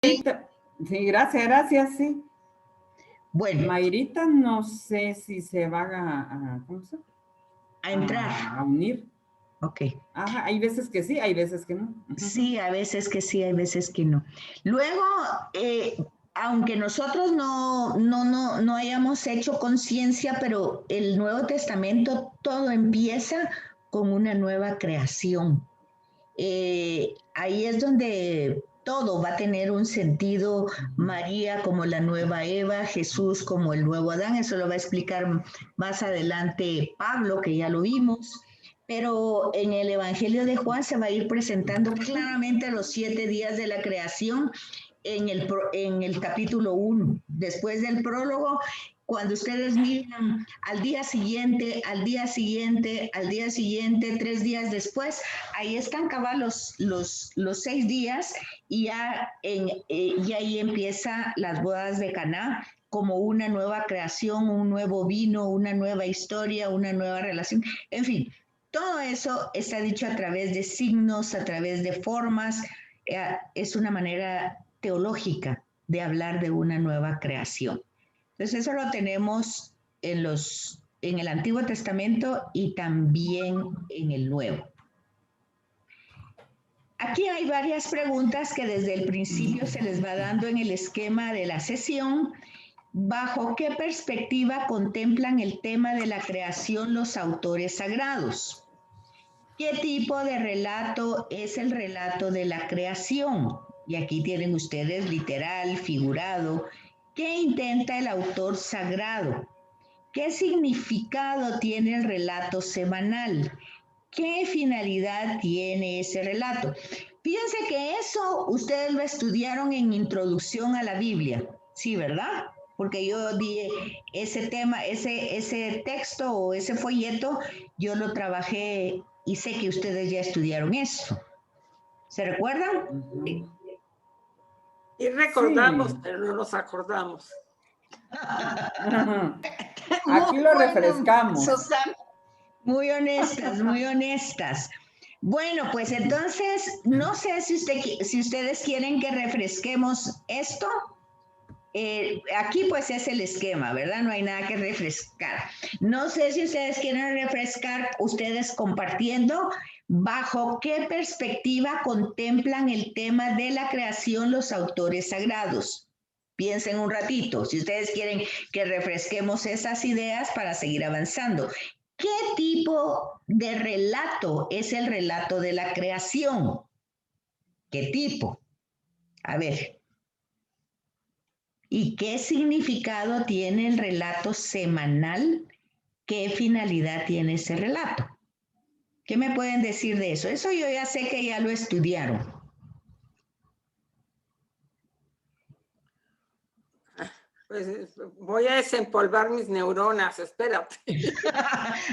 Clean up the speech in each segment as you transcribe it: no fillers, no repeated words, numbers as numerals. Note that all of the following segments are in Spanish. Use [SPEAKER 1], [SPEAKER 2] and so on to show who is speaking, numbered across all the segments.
[SPEAKER 1] Sí, gracias, sí.
[SPEAKER 2] Bueno.
[SPEAKER 1] Mayrita, no sé si se van ¿cómo se llama?
[SPEAKER 2] A entrar.
[SPEAKER 1] A unir.
[SPEAKER 2] Ok.
[SPEAKER 1] Ajá, hay veces que sí, hay veces que no.
[SPEAKER 2] Sí, a veces que sí, hay veces que no. Luego, aunque nosotros no hayamos hecho conciencia, pero el Nuevo Testamento todo empieza con una nueva creación. Ahí es donde todo va a tener un sentido, María como la nueva Eva, Jesús como el nuevo Adán, eso lo va a explicar más adelante Pablo, que ya lo vimos, pero en el Evangelio de Juan se va a ir presentando claramente los 7 días de la creación en el capítulo 1. Después del prólogo, cuando ustedes miran al día siguiente, 3 días después, ahí están cabal los 6 días y y ahí empieza las bodas de Caná como una nueva creación, un nuevo vino, una nueva historia, una nueva relación. En fin, todo eso está dicho a través de signos, a través de formas. Es una manera teológica de hablar de una nueva creación. Entonces eso lo tenemos en el Antiguo Testamento y también en el Nuevo. Aquí hay varias preguntas que desde el principio se les va dando en el esquema de la sesión. ¿Bajo qué perspectiva contemplan el tema de la creación los autores sagrados? ¿Qué tipo de relato es el relato de la creación? Y aquí tienen ustedes literal, figurado. ¿Qué intenta el autor sagrado? ¿Qué significado tiene el relato semanal? ¿Qué finalidad tiene ese relato? Fíjense que eso ustedes lo estudiaron en Introducción a la Biblia, ¿sí, verdad? Porque yo di ese tema, ese texto o ese folleto, yo lo trabajé y sé que ustedes ya estudiaron eso. ¿Se recuerdan?
[SPEAKER 3] Y recordamos, sí, pero no nos acordamos.
[SPEAKER 1] Aquí lo refrescamos.
[SPEAKER 2] Susana, muy honestas, muy honestas. Bueno, pues entonces, no sé si ustedes quieren que refresquemos esto. Aquí pues es el esquema, ¿verdad? No hay nada que refrescar. No sé si ustedes quieren refrescar, ustedes compartiendo, bajo qué perspectiva contemplan el tema de la creación los autores sagrados. Piensen un ratito, si ustedes quieren que refresquemos esas ideas para seguir avanzando. ¿Qué tipo de relato es el relato de la creación? ¿Qué tipo? A ver. ¿Y qué significado tiene el relato semanal? ¿Qué finalidad tiene ese relato? ¿Qué me pueden decir de eso? Eso yo ya sé que ya lo estudiaron.
[SPEAKER 3] Pues voy a desempolvar mis neuronas, espérate.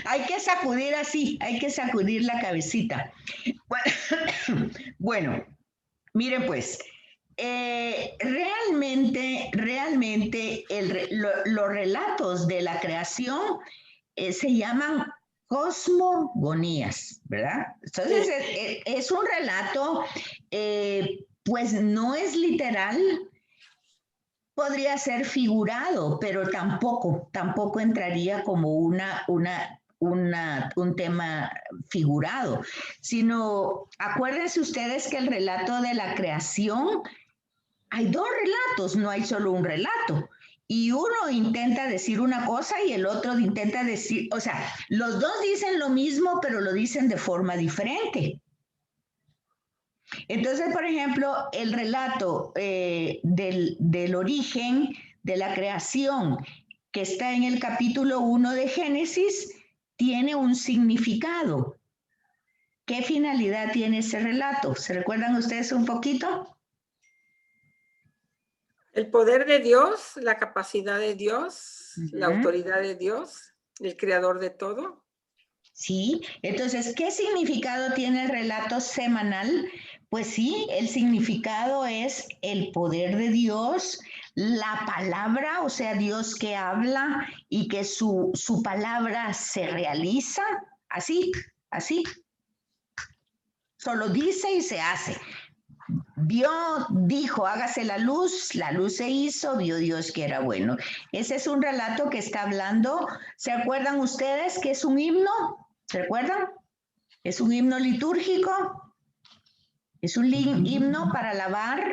[SPEAKER 2] Hay que sacudir así, hay que sacudir la cabecita. Bueno, miren pues, realmente los relatos de la creación se llaman cosmogonías, ¿verdad? Entonces es un relato, pues no es literal, podría ser figurado, pero tampoco entraría como un tema figurado, sino acuérdense ustedes que el relato de la creación, hay 2 relatos, no hay solo un relato. Y uno intenta decir una cosa y el otro intenta decir, o sea, los dos dicen lo mismo, pero lo dicen de forma diferente. Entonces, por ejemplo, el relato del origen de la creación que está en el capítulo 1 de Génesis tiene un significado. ¿Qué finalidad tiene ese relato? ¿Se recuerdan ustedes un poquito?
[SPEAKER 3] El poder de Dios, la capacidad de Dios, la autoridad de Dios, el creador de todo.
[SPEAKER 2] Sí, entonces, ¿qué significado tiene el relato semanal? Pues sí, el significado es el poder de Dios, la palabra, o sea, Dios que habla y que su palabra se realiza, así. Solo dice y se hace. Vio, dijo, hágase la luz se hizo, vio Dios que era bueno. Ese es un relato que está hablando. ¿Se acuerdan ustedes que es un himno? ¿Se recuerdan? Es un himno litúrgico. Es un himno para alabar,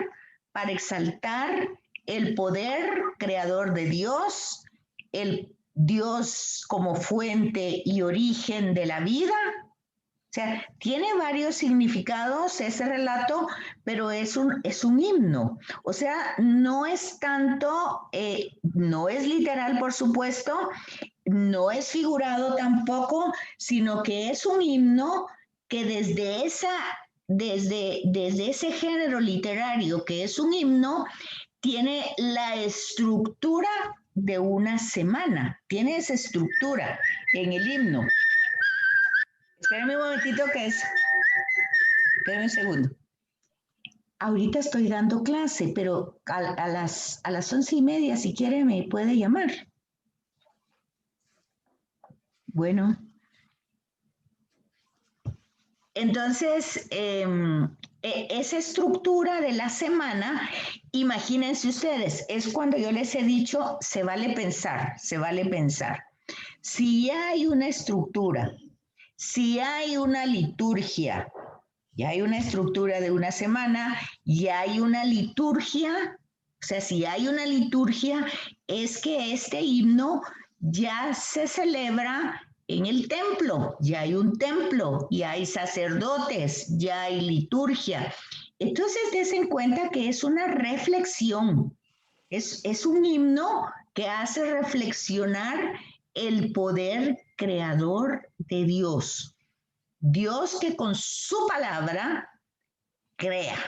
[SPEAKER 2] para exaltar el poder creador de Dios, el Dios como fuente y origen de la vida. O sea, tiene varios significados ese relato, pero es un himno. O sea, no es tanto, no es literal, por supuesto, no es figurado tampoco, sino que es un himno que desde ese género literario que es un himno, tiene la estructura de una semana, tiene esa estructura en el himno. Espérame un momentito espérame un segundo. Ahorita estoy dando clase, pero a las 11:30, si quiere, me puede llamar. Bueno. Entonces, esa estructura de la semana, imagínense ustedes, es cuando yo les he dicho, se vale pensar, se vale pensar. Si hay una estructura, si hay una liturgia, ya hay una estructura de una semana, ya hay una liturgia, o sea, si hay una liturgia, es que este himno ya se celebra en el templo, ya hay un templo, ya hay sacerdotes, ya hay liturgia. Entonces, den cuenta que es una reflexión, es un himno que hace reflexionar el poder creador de Dios. Dios que con su palabra crea.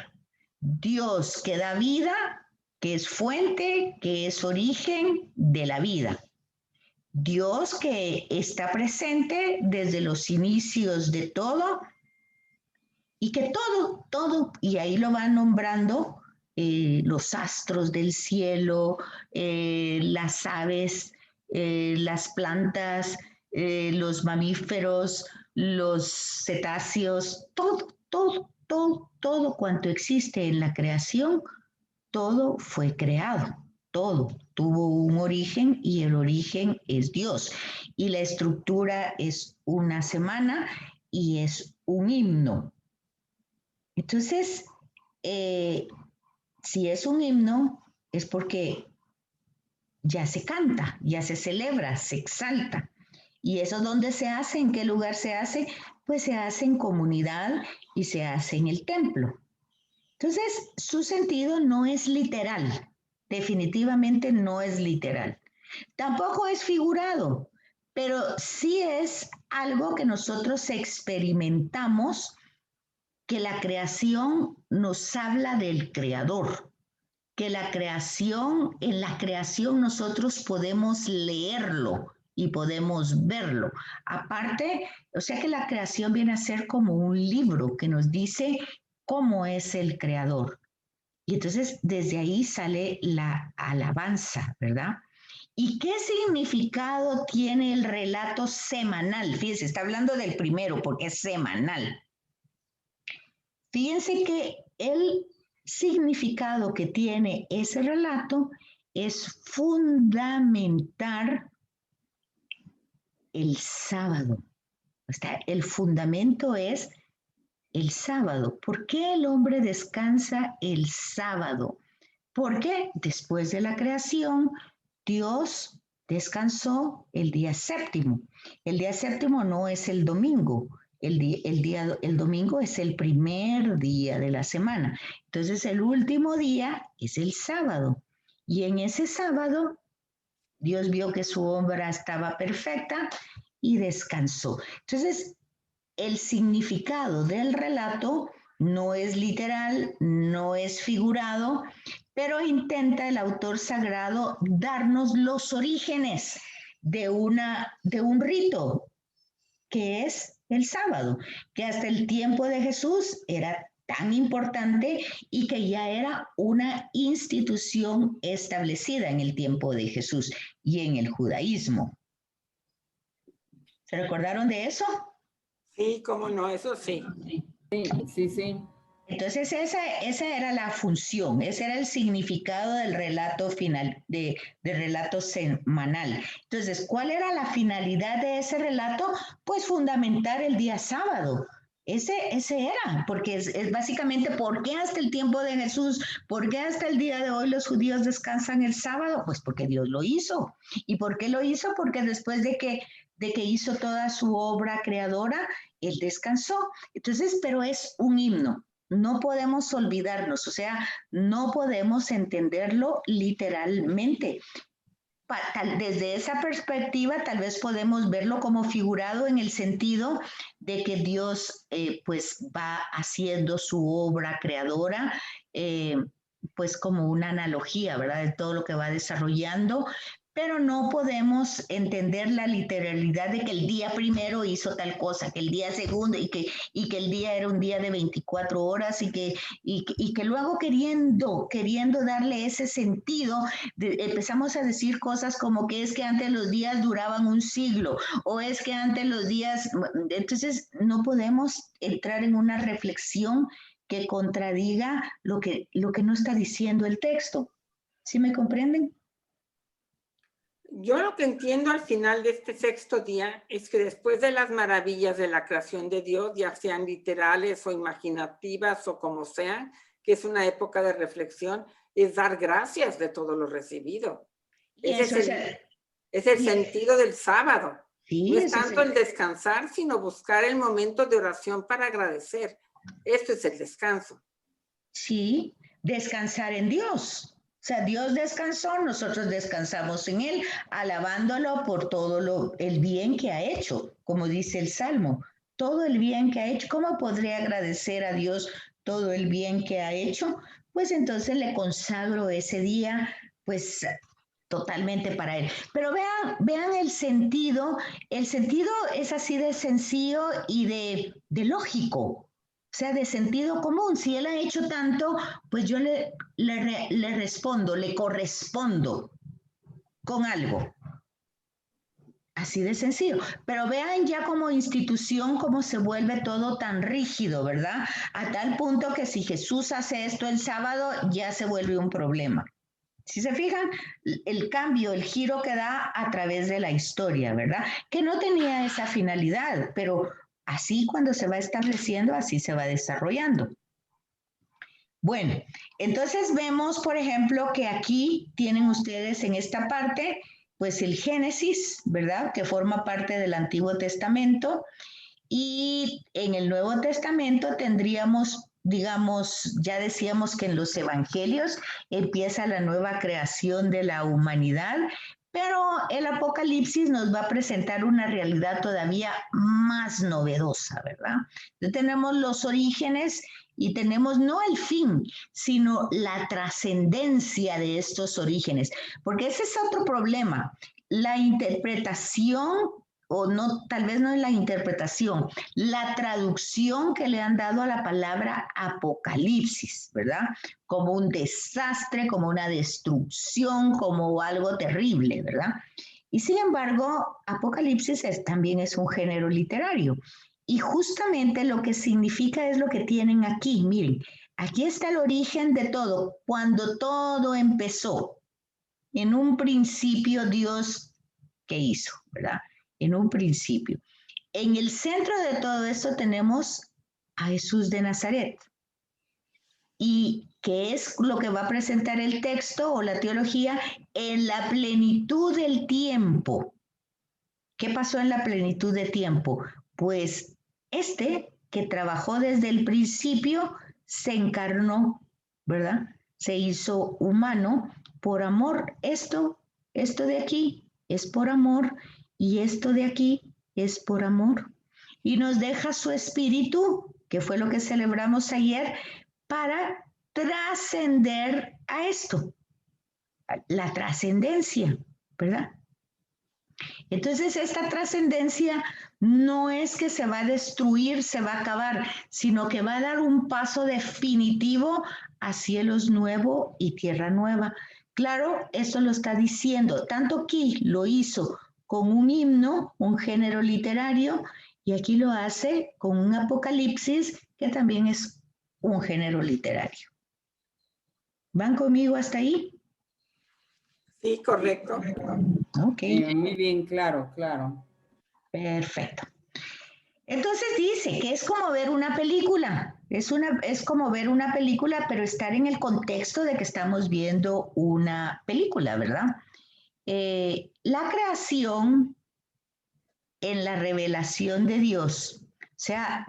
[SPEAKER 2] Dios que da vida, que es fuente, que es origen de la vida. Dios que está presente desde los inicios de todo y que todo, y ahí lo van nombrando los astros del cielo, las aves, las plantas, los mamíferos, los cetáceos, todo cuanto existe en la creación, todo fue creado, todo tuvo un origen y el origen es Dios. Y la estructura es una semana y es un himno. Entonces, si es un himno, es porque ya se canta, ya se celebra, se exalta. ¿Y eso dónde se hace? ¿En qué lugar se hace? Pues se hace en comunidad y se hace en el templo. Entonces, su sentido no es literal, definitivamente no es literal. Tampoco es figurado, pero sí es algo que nosotros experimentamos, que la creación nos habla del creador, que la creación, en la creación nosotros podemos leerlo y podemos verlo. Aparte, o sea que la creación viene a ser como un libro que nos dice cómo es el creador. Y entonces desde ahí sale la alabanza, ¿verdad? ¿Y qué significado tiene el relato semanal? Fíjense, está hablando del primero porque es semanal. Fíjense que el significado que tiene ese relato es fundamentar el sábado. O sea, el fundamento es el sábado. ¿Por qué el hombre descansa el sábado? Porque después de la creación, Dios descansó el día séptimo. El día séptimo no es el domingo. El domingo es el primer día de la semana. Entonces el último día es el sábado. Y en ese sábado, Dios vio que su obra estaba perfecta y descansó. Entonces, el significado del relato no es literal, no es figurado, pero intenta el autor sagrado darnos los orígenes de un rito, que es el sábado, que hasta el tiempo de Jesús era tan importante y que ya era una institución establecida en el tiempo de Jesús y en el judaísmo. ¿Se recordaron de eso?
[SPEAKER 3] Sí, cómo no, eso sí.
[SPEAKER 1] Sí.
[SPEAKER 2] Entonces esa era la función, ese era el significado del relato final, del relato semanal. Entonces, ¿cuál era la finalidad de ese relato? Pues fundamentar el día sábado. Ese era, porque es básicamente por qué hasta el tiempo de Jesús, por qué hasta el día de hoy los judíos descansan el sábado, pues porque Dios lo hizo. ¿Y por qué lo hizo? Porque después de que hizo toda su obra creadora, Él descansó. Entonces, pero es un himno. No podemos olvidarnos, o sea, no podemos entenderlo literalmente. Desde esa perspectiva, tal vez podemos verlo como figurado en el sentido de que Dios pues va haciendo su obra creadora, pues como una analogía, ¿verdad? De todo lo que va desarrollando, pero no podemos entender la literalidad de que el día primero hizo tal cosa, que el día segundo y que el día era un día de 24 horas y que luego queriendo darle ese sentido, empezamos a decir cosas como que es que antes los días duraban un siglo o es que antes los días, entonces no podemos entrar en una reflexión que contradiga lo que no está diciendo el texto. ¿Sí me comprenden?
[SPEAKER 3] Yo lo que entiendo al final de este sexto día es que después de las maravillas de la creación de Dios, ya sean literales o imaginativas o como sean, que es una época de reflexión, es dar gracias de todo lo recibido. Es el sentido del sábado. Sí, no es tanto el descansar, sino buscar el momento de oración para agradecer. Esto es el descanso.
[SPEAKER 2] Sí, descansar en Dios. O sea, Dios descansó, nosotros descansamos en Él, alabándolo por todo el bien que ha hecho, como dice el Salmo, todo el bien que ha hecho. ¿Cómo podría agradecer a Dios todo el bien que ha hecho? Pues entonces le consagro ese día, pues totalmente para Él. Pero vean el sentido es así de sencillo y de lógico. O sea, de sentido común. Si él ha hecho tanto, pues yo le respondo, le correspondo con algo. Así de sencillo. Pero vean ya como institución cómo se vuelve todo tan rígido, ¿verdad? A tal punto que si Jesús hace esto el sábado, ya se vuelve un problema. Si se fijan, el cambio, el giro que da a través de la historia, ¿verdad? Que no tenía esa finalidad, pero así cuando se va estableciendo, así se va desarrollando. Bueno, entonces vemos, por ejemplo, que aquí tienen ustedes en esta parte, pues el Génesis, ¿verdad? Que forma parte del Antiguo Testamento. Y en el Nuevo Testamento tendríamos, digamos, ya decíamos que en los Evangelios empieza la nueva creación de la humanidad, pero el Apocalipsis nos va a presentar una realidad todavía más novedosa, ¿verdad? Entonces tenemos los orígenes y tenemos no el fin, sino la trascendencia de estos orígenes, porque ese es otro problema. La interpretación, o no, tal vez no es la interpretación, la traducción que le han dado a la palabra apocalipsis, ¿verdad? Como un desastre, como una destrucción, como algo terrible, ¿verdad? Y sin embargo, apocalipsis también es un género literario. Y justamente lo que significa es lo que tienen aquí. Miren, aquí está el origen de todo. Cuando todo empezó, en un principio Dios, ¿qué hizo? ¿Verdad? En un principio. En el centro de todo esto tenemos a Jesús de Nazaret. ¿Y qué es lo que va a presentar el texto o la teología? En la plenitud del tiempo. ¿Qué pasó en la plenitud de tiempo? Pues que trabajó desde el principio se encarnó, ¿verdad? Se hizo humano por amor. Esto de aquí es por amor y esto de aquí es por amor. Y nos deja su espíritu, que fue lo que celebramos ayer, para trascender a esto, la trascendencia, ¿verdad? Entonces, esta trascendencia no es que se va a destruir, se va a acabar, sino que va a dar un paso definitivo a cielos nuevos y tierra nueva. Claro, eso lo está diciendo. Tanto aquí lo hizo con un himno, un género literario, y aquí lo hace con un apocalipsis que también es un género literario. ¿Van conmigo hasta ahí?
[SPEAKER 3] Sí, correcto.
[SPEAKER 2] Ok.
[SPEAKER 1] Muy bien, claro, claro.
[SPEAKER 2] Perfecto. Entonces dice que es como ver una película, es como ver una película, pero estar en el contexto de que estamos viendo una película, ¿verdad? La creación en la revelación de Dios, o sea,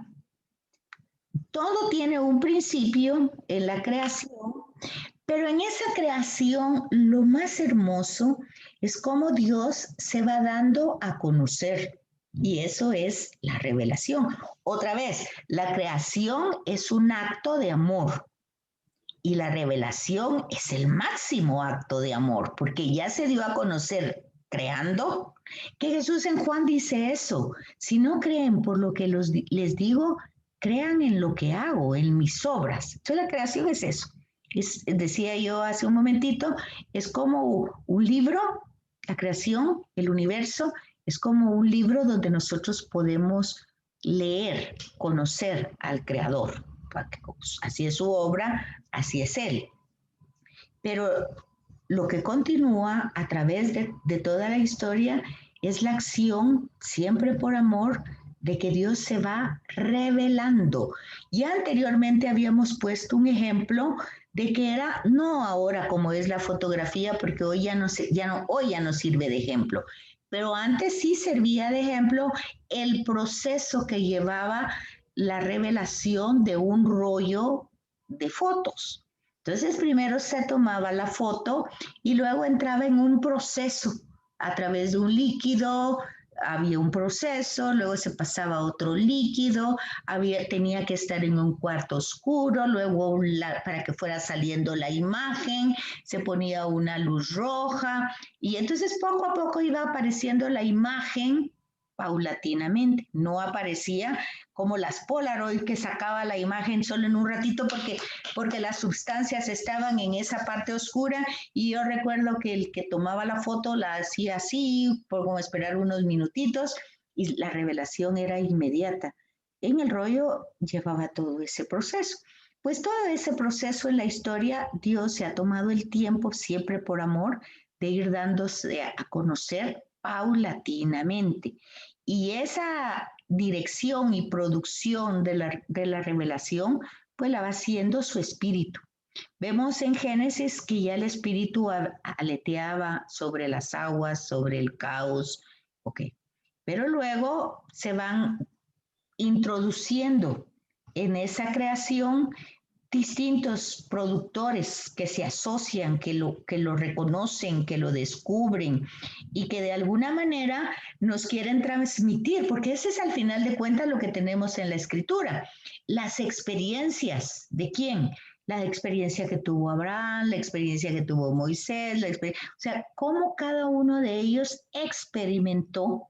[SPEAKER 2] todo tiene un principio en la creación, pero en esa creación lo más hermoso es cómo Dios se va dando a conocer. Y eso es la revelación. Otra vez, la creación es un acto de amor y la revelación es el máximo acto de amor, porque ya se dio a conocer creando, que Jesús en Juan dice eso, si no creen por lo que les digo, crean en lo que hago, en mis obras. Entonces la creación es eso. Decía yo hace un momentito, es como un libro, la creación, el universo, es como un libro donde nosotros podemos leer, conocer al creador. Así es su obra, así es él. Pero lo que continúa a través de toda la historia es la acción, siempre por amor, de que Dios se va revelando. Ya anteriormente habíamos puesto un ejemplo de que era no ahora como es la fotografía, porque hoy ya no sirve de ejemplo, pero antes sí servía de ejemplo el proceso que llevaba la revelación de un rollo de fotos. Entonces primero se tomaba la foto y luego entraba en un proceso a través de un líquido, había un proceso, luego se pasaba a otro líquido, tenía que estar en un cuarto oscuro, luego para que fuera saliendo la imagen, se ponía una luz roja y entonces poco a poco iba apareciendo la imagen paulatinamente, no aparecía como las Polaroid que sacaba la imagen solo en un ratito porque las sustancias estaban en esa parte oscura y yo recuerdo que el que tomaba la foto la hacía así, por como esperar unos minutitos y la revelación era inmediata. En el rollo llevaba todo ese proceso. Pues todo ese proceso en la historia, Dios se ha tomado el tiempo, siempre por amor, de ir dándose a conocer paulatinamente. Y esa dirección y producción de la revelación, pues la va haciendo su espíritu. Vemos en Génesis que ya el espíritu aleteaba sobre las aguas, sobre el caos, ok. Pero luego se van introduciendo en esa creación distintos productores que se asocian, que lo reconocen, que lo descubren y que de alguna manera nos quieren transmitir, porque ese es al final de cuentas lo que tenemos en la escritura, las experiencias de quién, la experiencia que tuvo Abraham, la experiencia que tuvo Moisés, o sea, cómo cada uno de ellos experimentó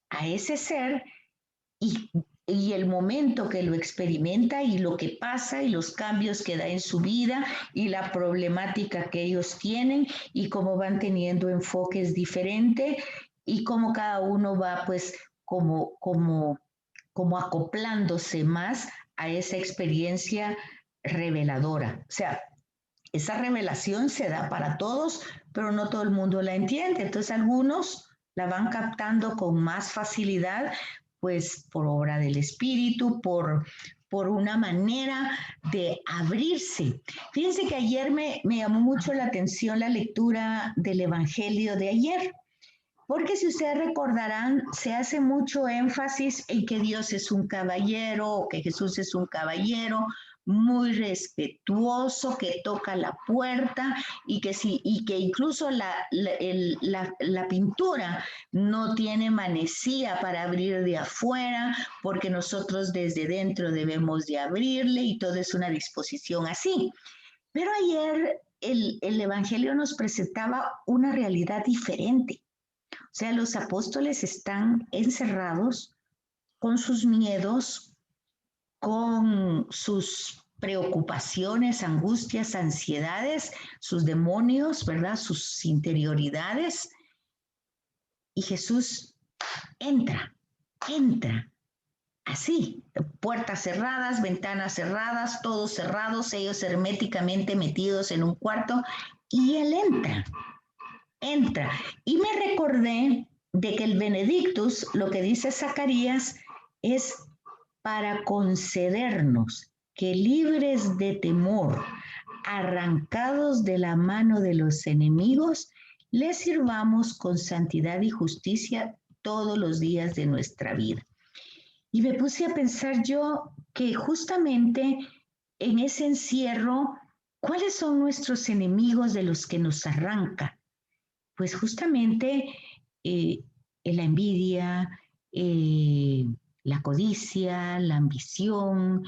[SPEAKER 2] a ese ser y el momento que lo experimenta y lo que pasa y los cambios que da en su vida y la problemática que ellos tienen y cómo van teniendo enfoques diferentes y cómo cada uno va pues como acoplándose más a esa experiencia reveladora. O sea, esa revelación se da para todos, pero no todo el mundo la entiende. Entonces algunos la van captando con más facilidad, pues por obra del Espíritu, por una manera de abrirse. Fíjense que ayer me llamó mucho la atención la lectura del Evangelio de ayer. Porque si ustedes recordarán, se hace mucho énfasis en que Dios es un caballero o que Jesús es un caballero muy respetuoso, que toca la puerta y que incluso la pintura no tiene manecilla para abrir de afuera, porque nosotros desde dentro debemos de abrirle y todo es una disposición así. Pero ayer el Evangelio nos presentaba una realidad diferente. O sea, los apóstoles están encerrados con sus miedos, con sus preocupaciones, angustias, ansiedades, sus demonios, ¿verdad? Sus interioridades. Y Jesús entra así, puertas cerradas, ventanas cerradas, todos cerrados, ellos herméticamente metidos en un cuarto, y él entra. Y me recordé de que el Benedictus, lo que dice Zacarías, es para concedernos que libres de temor, arrancados de la mano de los enemigos, les sirvamos con santidad y justicia todos los días de nuestra vida. Y me puse a pensar yo que justamente en ese encierro, ¿cuáles son nuestros enemigos de los que nos arranca? Pues justamente la envidia, la codicia, la ambición,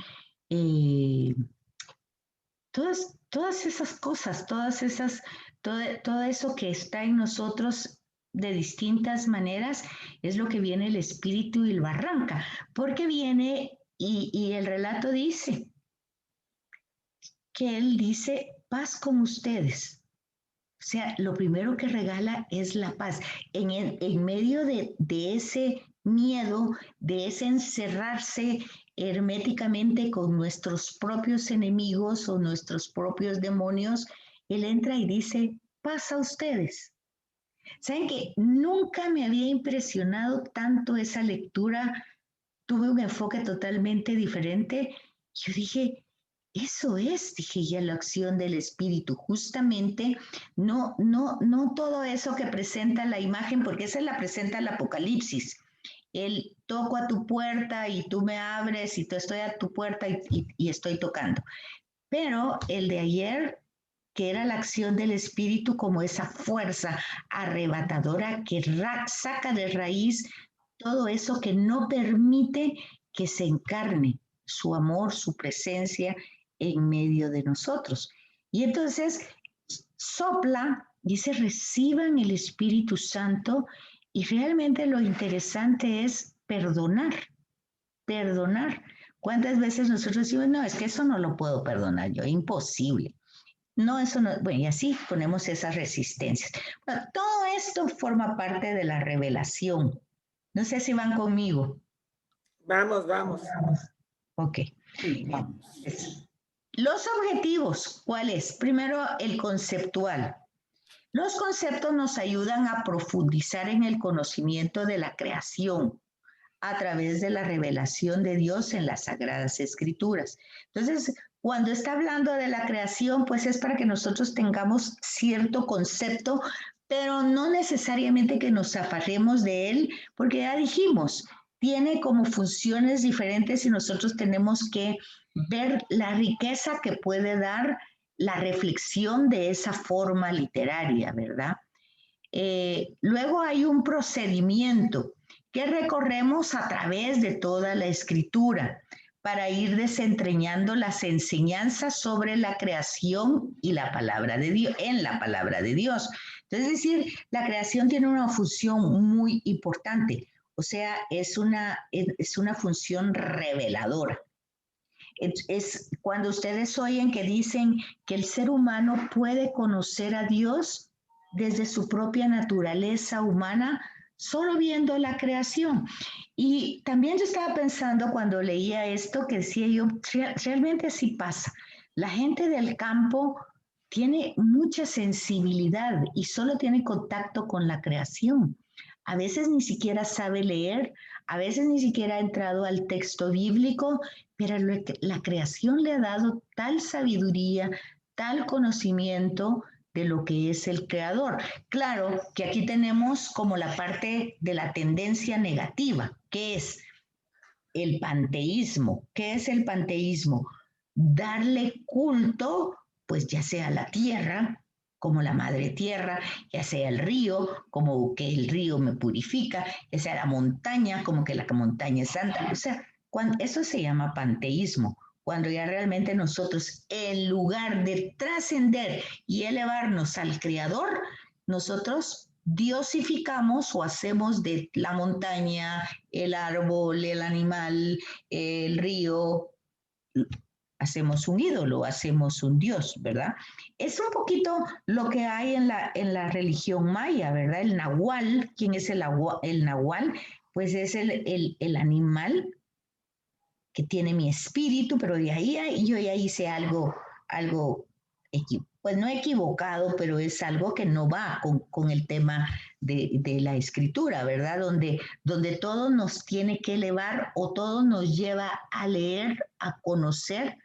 [SPEAKER 2] todas esas cosas, todo eso que está en nosotros de distintas maneras, es lo que viene el espíritu y lo arranca, porque viene y el relato dice que él dice, paz con ustedes. O sea, lo primero que regala es la paz. En medio de ese miedo, de ese encerrarse herméticamente con nuestros propios enemigos o nuestros propios demonios, él entra y dice, paz a ustedes. ¿Saben que nunca me había impresionado tanto esa lectura? Tuve un enfoque totalmente diferente. Yo dije, eso es, dije ya, la acción del espíritu, justamente no todo eso que presenta la imagen, porque esa la presenta el Apocalipsis. El toco a tu puerta y tú me abres y estoy a tu puerta y estoy tocando. Pero el de ayer, que era la acción del espíritu como esa fuerza arrebatadora que saca de raíz todo eso que no permite que se encarne su amor, su presencia en medio de nosotros. Y entonces sopla, dice, reciban el Espíritu Santo, y realmente lo interesante es perdonar. ¿Cuántas veces nosotros decimos, no, es que eso no lo puedo perdonar yo, imposible? No, eso no, bueno, y así ponemos esas resistencias. Bueno, todo esto forma parte de la revelación. No sé si van conmigo.
[SPEAKER 3] Vamos.
[SPEAKER 2] Ok.
[SPEAKER 1] Sí, vamos.
[SPEAKER 2] Los objetivos, ¿cuál es? Primero, el conceptual. Los conceptos nos ayudan a profundizar en el conocimiento de la creación a través de la revelación de Dios en las Sagradas Escrituras. Entonces, cuando está hablando de la creación, pues es para que nosotros tengamos cierto concepto, pero no necesariamente que nos afarremos de él, porque ya dijimos, tiene como funciones diferentes y nosotros tenemos que ver la riqueza que puede dar la reflexión de esa forma literaria, ¿verdad? Luego hay un procedimiento que recorremos a través de toda la escritura para ir desentrañando las enseñanzas sobre la creación y la palabra de Dios, en la palabra de Dios. Entonces, es decir, la creación tiene una función muy importante, o sea, es una función reveladora. Es cuando ustedes oyen que dicen que el ser humano puede conocer a Dios desde su propia naturaleza humana, solo viendo la creación. Y también yo estaba pensando cuando leía esto, que decía yo, realmente así pasa. La gente del campo tiene mucha sensibilidad y solo tiene contacto con la creación. A veces ni siquiera sabe leer, a veces ni siquiera ha entrado al texto bíblico, pero la creación le ha dado tal sabiduría, tal conocimiento de lo que es el creador. Claro que aquí tenemos como la parte de la tendencia negativa, que es el panteísmo. ¿Qué es el panteísmo? Darle culto, pues ya sea la tierra, como la madre tierra, ya sea el río, como que el río me purifica, ya sea la montaña, como que la montaña es santa. O sea, eso se llama panteísmo, cuando ya realmente nosotros, en lugar de trascender y elevarnos al Creador, nosotros diosificamos o hacemos de la montaña, el árbol, el animal, el río, hacemos un ídolo, hacemos un dios, ¿verdad? Es un poquito lo que hay en la religión maya, ¿verdad? El nahual, ¿quién es el nahual? Pues es el animal que tiene mi espíritu, pero de ahí yo ya hice algo pues no equivocado, pero es algo que no va con el tema de la escritura, ¿verdad? Donde todo nos tiene que elevar o todo nos lleva a leer, a conocer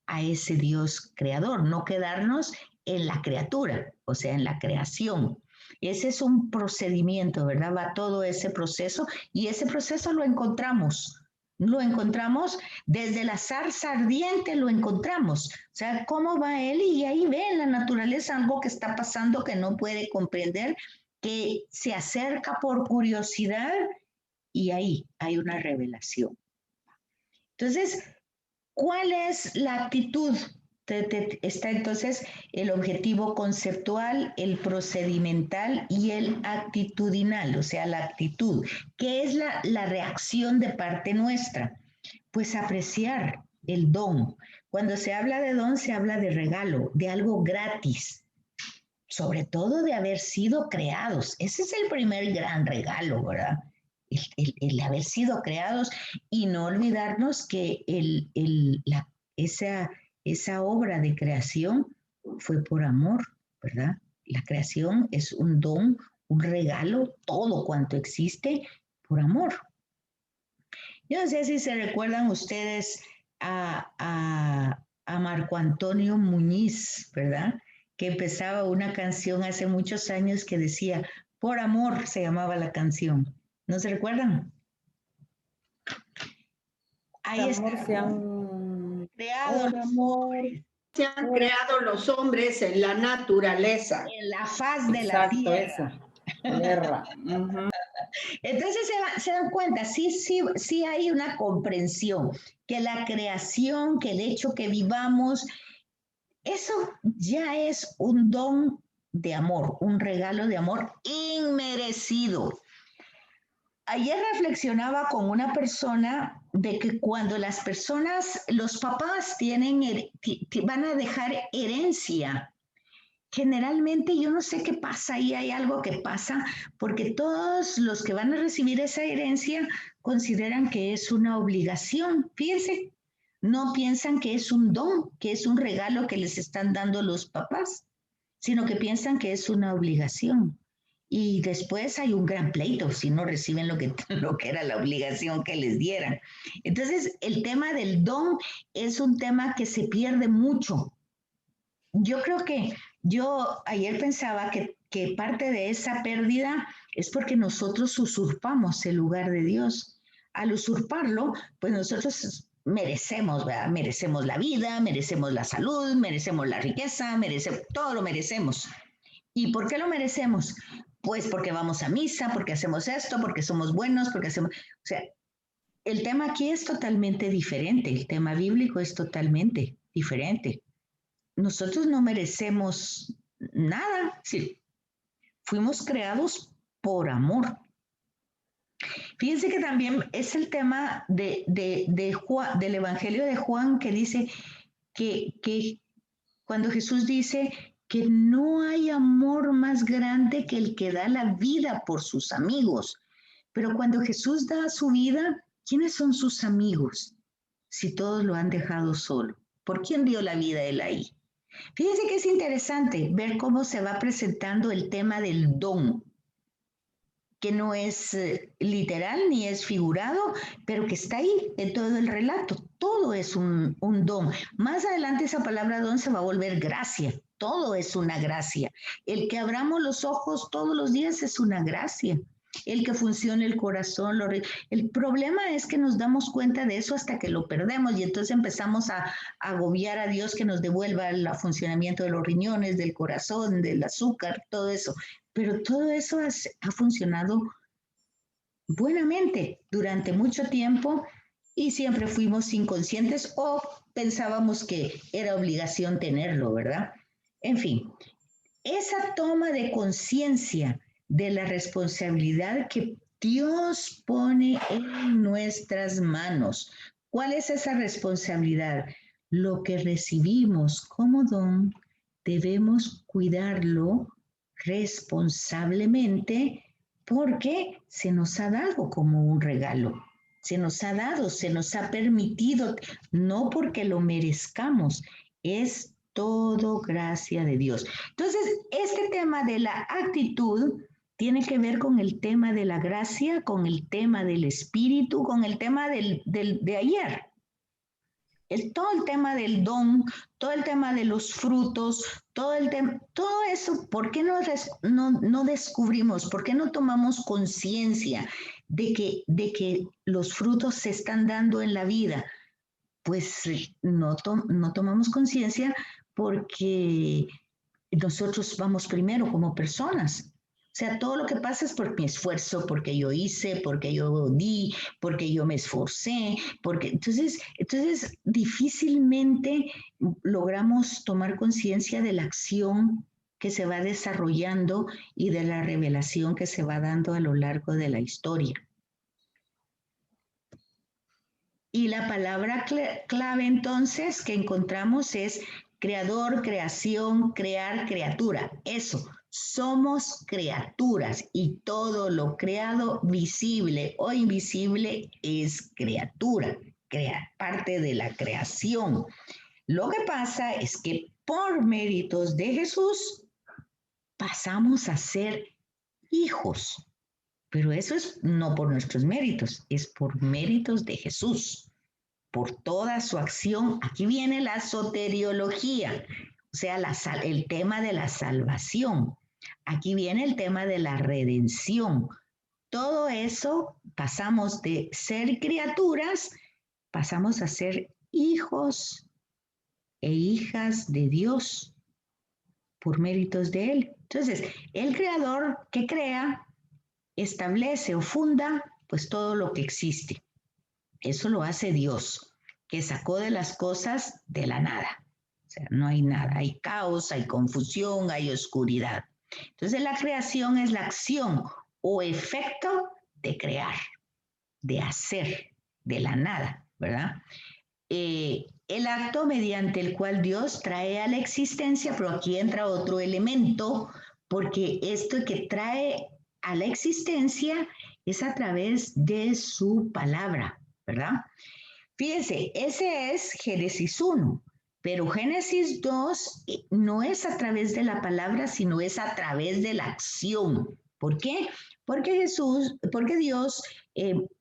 [SPEAKER 2] a ese Dios creador, no quedarnos en la criatura, o sea, en la creación. Ese es un procedimiento, ¿verdad? Va todo ese proceso y ese proceso lo encontramos desde la zarza ardiente, lo encontramos. O sea, cómo va él y ahí ve en la naturaleza algo que está pasando que no puede comprender, que se acerca por curiosidad y ahí hay una revelación. Entonces, ¿cuál es la actitud? Está entonces el objetivo conceptual, el procedimental y el actitudinal, o sea, la actitud. ¿Qué es la reacción de parte nuestra? Pues apreciar el don. Cuando se habla de don, se habla de regalo, de algo gratis, sobre todo de haber sido creados. Ese es el primer gran regalo, ¿verdad? El haber sido creados y no olvidarnos que esa obra de creación fue por amor, ¿verdad? La creación es un don, un regalo, todo cuanto existe por amor. Yo no sé si se recuerdan ustedes a Marco Antonio Muñiz, ¿verdad? Que empezaba una canción hace muchos años que decía, por amor se llamaba la canción. ¿No se recuerdan? Ahí
[SPEAKER 1] Por amor
[SPEAKER 2] está.
[SPEAKER 1] se han
[SPEAKER 2] Creado
[SPEAKER 1] por
[SPEAKER 2] los
[SPEAKER 1] amor.
[SPEAKER 2] hombres
[SPEAKER 4] Se han creado los hombres en la naturaleza.
[SPEAKER 2] en la faz de la
[SPEAKER 1] Exacto,
[SPEAKER 2] tierra.
[SPEAKER 1] eso. Tierra. Ujú.
[SPEAKER 2] Entonces se dan cuenta, sí hay una comprensión que la creación, que el hecho que vivamos, eso ya es un don de amor, un regalo de amor inmerecido. Ayer reflexionaba con una persona de que cuando las personas, los papás van a dejar herencia, generalmente yo no sé qué pasa, ahí hay algo que pasa, porque todos los que van a recibir esa herencia consideran que es una obligación, fíjense, no piensan que es un don, que es un regalo que les están dando los papás, sino que piensan que es una obligación. Y después hay un gran pleito si no reciben lo que era la obligación que les dieran. Entonces, el tema del don es un tema que se pierde mucho. Yo creo que yo ayer pensaba que parte de esa pérdida es porque nosotros usurpamos el lugar de Dios. Al usurparlo, pues nosotros merecemos, ¿verdad? Merecemos la vida, merecemos la salud, merecemos la riqueza, merecemos, todo lo merecemos. ¿Y por qué lo merecemos? Pues porque vamos a misa, porque hacemos esto, porque somos buenos, porque hacemos... O sea, el tema aquí es totalmente diferente, el tema bíblico es totalmente diferente. Nosotros no merecemos nada, sí, fuimos creados por amor. Fíjense que también es el tema Juan, del Evangelio de Juan que dice que cuando Jesús dice que no hay amor más grande que el que da la vida por sus amigos. Pero cuando Jesús da su vida, ¿quiénes son sus amigos? Si todos lo han dejado solo. ¿Por quién dio la vida él ahí? Fíjense que es interesante ver cómo se va presentando el tema del don, que no es literal ni es figurado, pero que está ahí en todo el relato. Todo es un don. Más adelante esa palabra don se va a volver gracia. Todo es una gracia. El que abramos los ojos todos los días es una gracia. El que funcione el corazón. El problema es que nos damos cuenta de eso hasta que lo perdemos y entonces empezamos a agobiar a Dios que nos devuelva el funcionamiento de los riñones, del corazón, del azúcar, todo eso. Pero todo eso ha funcionado buenamente durante mucho tiempo y siempre fuimos inconscientes o pensábamos que era obligación tenerlo, ¿verdad? En fin, esa toma de conciencia de la responsabilidad que Dios pone en nuestras manos. ¿Cuál es esa responsabilidad? Lo que recibimos como don, debemos cuidarlo responsablemente porque se nos ha dado como un regalo. Se nos ha dado, se nos ha permitido, no porque lo merezcamos, es todo gracia de Dios. Entonces, este tema de la actitud tiene que ver con el tema de la gracia, con el tema del espíritu, con el tema de ayer. Todo el tema del don, todo el tema de los frutos, todo eso, ¿por qué no descubrimos, por qué no tomamos conciencia de que los frutos se están dando en la vida? Pues no tomamos conciencia porque nosotros vamos primero como personas. O sea, todo lo que pasa es por mi esfuerzo, porque yo hice, porque yo di, porque yo me esforcé, entonces difícilmente logramos tomar conciencia de la acción que se va desarrollando y de la revelación que se va dando a lo largo de la historia. Y la palabra clave entonces que encontramos es creador, creación, crear, criatura. Eso, somos criaturas y todo lo creado, visible o invisible, es criatura, parte de la creación. Lo que pasa es que por méritos de Jesús pasamos a ser hijos. Pero eso es no por nuestros méritos, es por méritos de Jesús, por toda su acción. Aquí viene la soteriología, o sea, el tema de la salvación. Aquí viene el tema de la redención. Todo eso pasamos de ser criaturas, pasamos a ser hijos e hijas de Dios por méritos de Él. Entonces, el creador que crea, establece o funda pues todo lo que existe. Eso lo hace Dios, que sacó de las cosas de la nada. O sea, no hay nada, hay caos, hay confusión, hay oscuridad. Entonces la creación es la acción o efecto de crear, de hacer, de la nada, ¿verdad? El acto mediante el cual Dios trae a la existencia, pero aquí entra otro elemento, porque esto que trae a la existencia es a través de su palabra, ¿verdad? Fíjense, ese es Génesis 1, pero Génesis 2 no es a través de la palabra, sino es a través de la acción. ¿Por qué? Porque Dios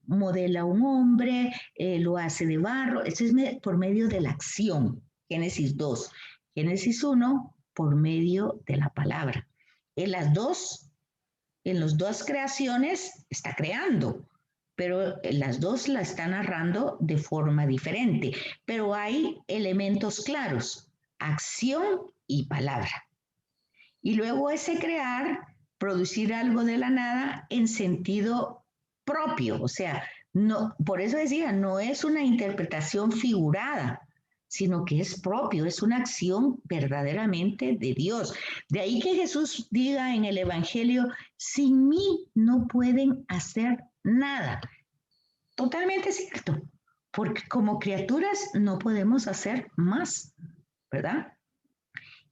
[SPEAKER 2] modela a un hombre, lo hace de barro, eso es por medio de la acción, Génesis 2. Génesis 1, por medio de la palabra. En las dos creaciones está creando, pero las dos la está narrando de forma diferente. Pero hay elementos claros, acción y palabra. Y luego ese crear, producir algo de la nada en sentido propio, o sea, no, por eso decía, no es una interpretación figurada, sino que es propio, es una acción verdaderamente de Dios. De ahí que Jesús diga en el Evangelio, sin mí no pueden hacer nada. Totalmente cierto, porque como criaturas no podemos hacer más, ¿verdad?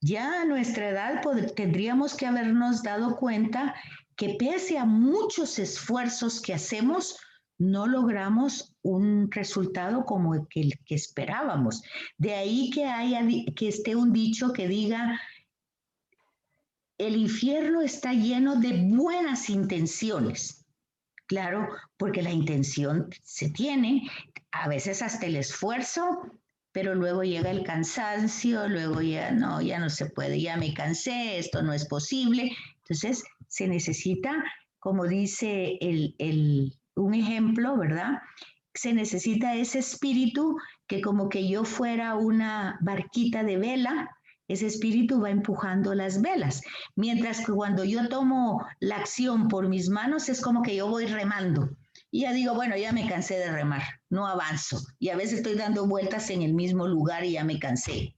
[SPEAKER 2] Ya a nuestra edad tendríamos que habernos dado cuenta que pese a muchos esfuerzos que hacemos, no logramos un resultado como el que esperábamos. De ahí que esté un dicho que diga, el infierno está lleno de buenas intenciones. Claro, porque la intención se tiene, a veces hasta el esfuerzo, pero luego llega el cansancio, luego ya no se puede, ya me cansé, esto no es posible. Entonces se necesita, como dice un ejemplo, ¿verdad? Se necesita ese espíritu que como que yo fuera una barquita de vela, ese espíritu va empujando las velas. Mientras que cuando yo tomo la acción por mis manos es como que yo voy remando. Y ya digo, bueno, ya me cansé de remar, no avanzo. Y a veces estoy dando vueltas en el mismo lugar y ya me cansé.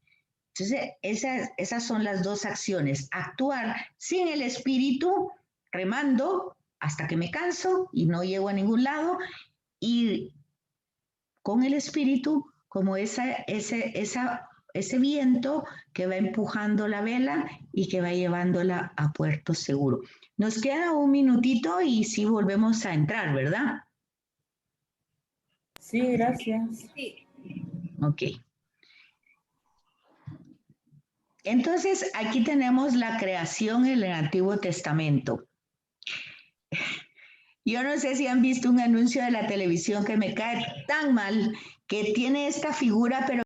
[SPEAKER 2] Entonces, esas son las dos acciones. Actuar sin el espíritu, remando hasta que me canso y no llego a ningún lado. Y con el espíritu, como ese viento que va empujando la vela y que va llevándola a puerto seguro. Nos queda un minutito y sí volvemos a entrar, ¿verdad?
[SPEAKER 1] Sí, gracias.
[SPEAKER 5] Sí.
[SPEAKER 2] Ok. Entonces, aquí tenemos la creación en el Antiguo Testamento. Yo no sé si han visto un anuncio de la televisión que me cae tan mal, que tiene esta figura, pero